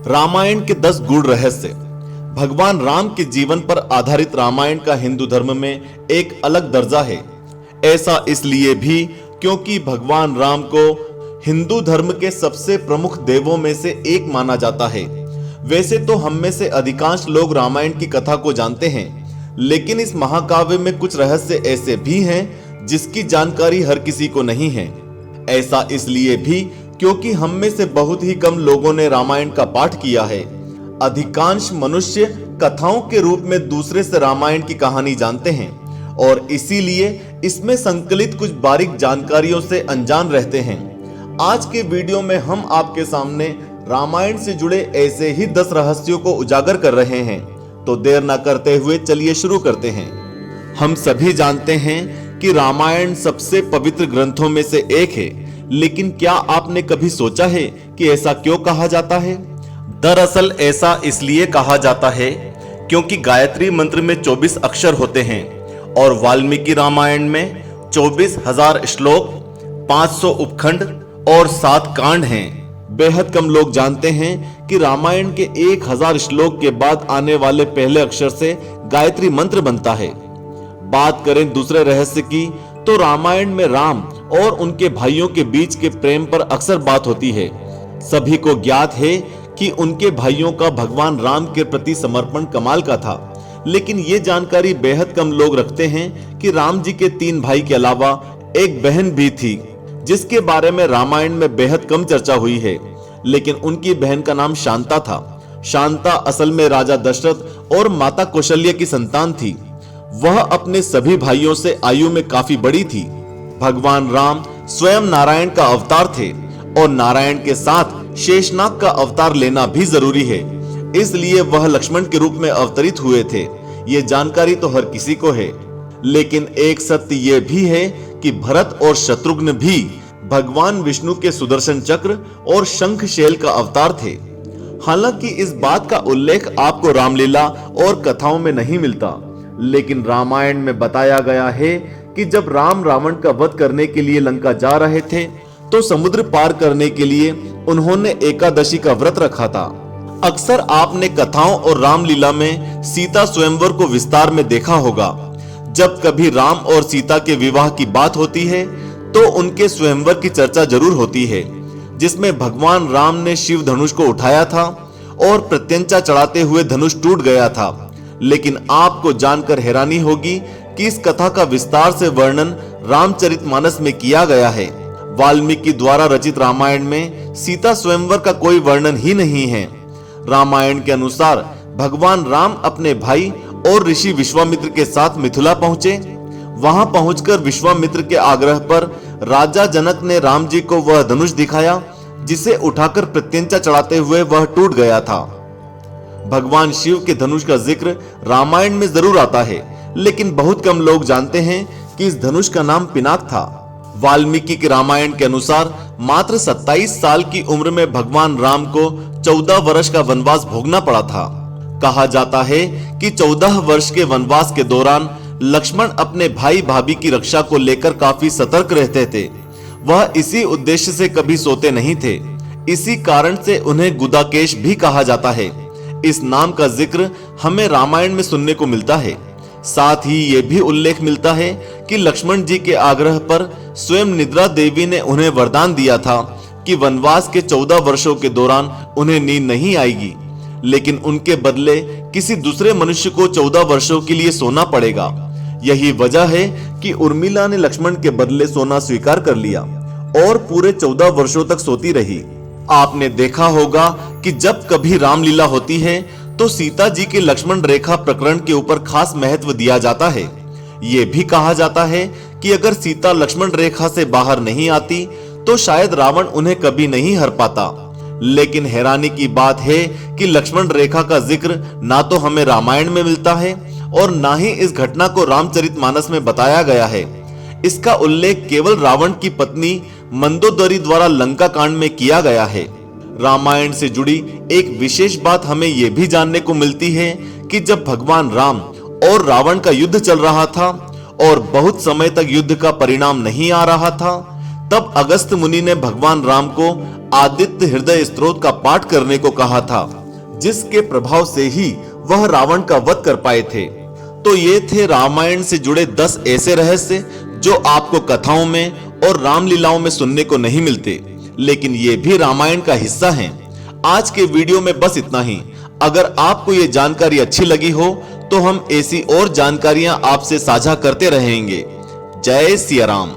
रामायण के 10 गूढ़ रहस्य। भगवान राम के जीवन पर आधारित रामायण का हिंदू धर्म में एक अलग दर्जा है। ऐसा इसलिए भी क्योंकि भगवान राम को हिंदू धर्म के सबसे प्रमुख देवों में से एक माना जाता है। वैसे तो हम में से अधिकांश लोग रामायण की कथा को जानते हैं, लेकिन इस महाकाव्य में कुछ रहस्य ऐसे भी हैं जिसकी जानकारी हर किसी को नहीं है। ऐसा इसलिए भी क्योंकि हम में से बहुत ही कम लोगों ने रामायण का पाठ किया है। अधिकांश मनुष्य कथाओं के रूप में दूसरे से रामायण की कहानी जानते हैं और इसीलिए इसमें संकलित कुछ बारीक जानकारियों से अनजान रहते हैं। आज के वीडियो में हम आपके सामने रामायण से जुड़े ऐसे ही 10 रहस्यों को उजागर कर रहे हैं। तो देर ना करते हुए चलिए शुरू करते हैं। हम सभी जानते हैं कि रामायण सबसे पवित्र ग्रंथों में से एक है, लेकिन क्या आपने कभी सोचा है कि ऐसा क्यों कहा जाता है? दरअसल ऐसा इसलिए कहा जाता है क्योंकि गायत्री मंत्र में 24 अक्षर होते हैं और वाल्मीकि रामायण में 24,000 श्लोक, 500 उपखंड और 7 कांड हैं। बेहद कम लोग जानते हैं कि रामायण के 1000 श्लोक के बाद आने वाले पहले अक्षर से गायत्री मंत्र बनता है। बात करें दूसरे रहस्य की, तो रामायण में राम और उनके भाइयों के बीच के प्रेम पर अक्सर बात होती है। सभी को ज्ञात है कि उनके भाइयों का भगवान राम के प्रति समर्पण कमाल का था, लेकिन ये जानकारी बेहद कम लोग रखते हैं कि राम जी के 3 भाई के अलावा एक बहन भी थी, जिसके बारे में रामायण में बेहद कम चर्चा हुई है। लेकिन उनकी बहन का नाम शांता था। शांता असल में राजा दशरथ और माता कौशल्या की संतान थी। वह अपने सभी भाइयों से आयु में काफी बड़ी थी। भगवान राम स्वयं नारायण का अवतार थे और नारायण के साथ शेषनाग का अवतार लेना भी जरूरी है, इसलिए वह लक्ष्मण के रूप में अवतरित हुए थे। ये जानकारी तो हर किसी को है, लेकिन एक सत्य यह भी है कि भरत और शत्रुघ्न भी भगवान विष्णु के सुदर्शन चक्र और शंखशैल का अवतार थे। हालांकि इस बात का उल्लेख आपको रामलीला और कथाओं में नहीं मिलता, लेकिन रामायण में बताया गया है कि जब राम रावण का वध करने के लिए लंका जा रहे थे, तो समुद्र पार करने के लिए उन्होंने एकादशी का व्रत रखा था। अक्सर आपने कथाओं और रामलीला में सीता स्वयंवर को विस्तार में देखा होगा। जब कभी राम और सीता के विवाह की बात होती है, तो उनके स्वयंवर की चर्चा जरूर होती है, जिसमें भगवान राम ने शिव धनुष को उठाया था और प्रत्यंचा चढ़ाते हुए धनुष टूट गया था। लेकिन आपको जानकर हैरानी होगी कि इस कथा का विस्तार से वर्णन रामचरितमानस में किया गया है। वाल्मीकि द्वारा रचित रामायण में सीता स्वयंवर का कोई वर्णन ही नहीं है। रामायण के अनुसार भगवान राम अपने भाई और ऋषि विश्वामित्र के साथ मिथिला पहुंचे। वहां पहुंचकर विश्वामित्र के आग्रह पर राजा जनक ने राम जी को वह धनुष दिखाया, जिसे उठाकर प्रत्यंचा चढ़ाते हुए वह टूट गया था। भगवान शिव के धनुष का जिक्र रामायण में जरूर आता है, लेकिन बहुत कम लोग जानते हैं कि इस धनुष का नाम पिनाक था। वाल्मीकि के रामायण के अनुसार मात्र 27 साल की उम्र में भगवान राम को 14 वर्ष का वनवास भोगना पड़ा था। कहा जाता है कि 14 वर्ष के वनवास के दौरान लक्ष्मण अपने भाई भाभी की रक्षा को लेकर काफी सतर्क रहते थे। वह इसी उद्देश्य से कभी सोते नहीं थे। इसी कारण से उन्हें गुदाकेश भी कहा जाता है। इस नाम का जिक्र हमें रामायण में सुनने को मिलता है। साथ ही ये भी उल्लेख मिलता है कि लक्ष्मण जी के आग्रह पर स्वयं निद्रा देवी ने उन्हें वरदान दिया था कि वनवास के 14 वर्षों के दौरान उन्हें नींद नहीं आएगी, लेकिन उनके बदले किसी दूसरे मनुष्य को 14 वर्षों के लिए सोना पड़ेगा। यही वजह है कि उर्मिला ने लक्ष्मण के बदले सोना स्वीकार कर लिया और पूरे 14 वर्षों तक सोती रही। आपने देखा होगा कि जब कभी रामलीला होती है, तो सीता जी के लक्ष्मण रेखा प्रकरण के ऊपर खास महत्व दिया जाता है। ये भी कहा जाता है कि अगर सीता लक्ष्मण रेखा से बाहर नहीं आती, तो शायद रावण उन्हें कभी नहीं हर पाता। लेकिन हैरानी की बात है कि लक्ष्मण रेखा का जिक्र ना तो हमें रामायण में मिलता है और ना ही इस घटना को रामचरितमानस में बताया गया है। इसका उल्लेख केवल रावण की पत्नी मंदोदरी द्वारा लंका कांड में किया गया है। रामायण से जुड़ी एक विशेष बात हमें यह भी जानने को मिलती है कि जब भगवान राम और रावण का युद्ध चल रहा था और बहुत समय तक युद्ध का परिणाम नहीं आ रहा था, तब अगस्त मुनि ने भगवान राम को आदित्य हृदय स्तोत्र का पाठ करने को कहा था, जिसके प्रभाव से ही वह रावण का वध कर पाए थे। तो ये थे रामायण से जुड़े 10 ऐसे रहस्य जो आपको कथाओं में और रामलीलाओं में सुनने को नहीं मिलते, लेकिन ये भी रामायण का हिस्सा हैं। आज के वीडियो में बस इतना ही। अगर आपको ये जानकारी अच्छी लगी हो तो हम ऐसी और जानकारियां आपसे साझा करते रहेंगे। जय सिया राम।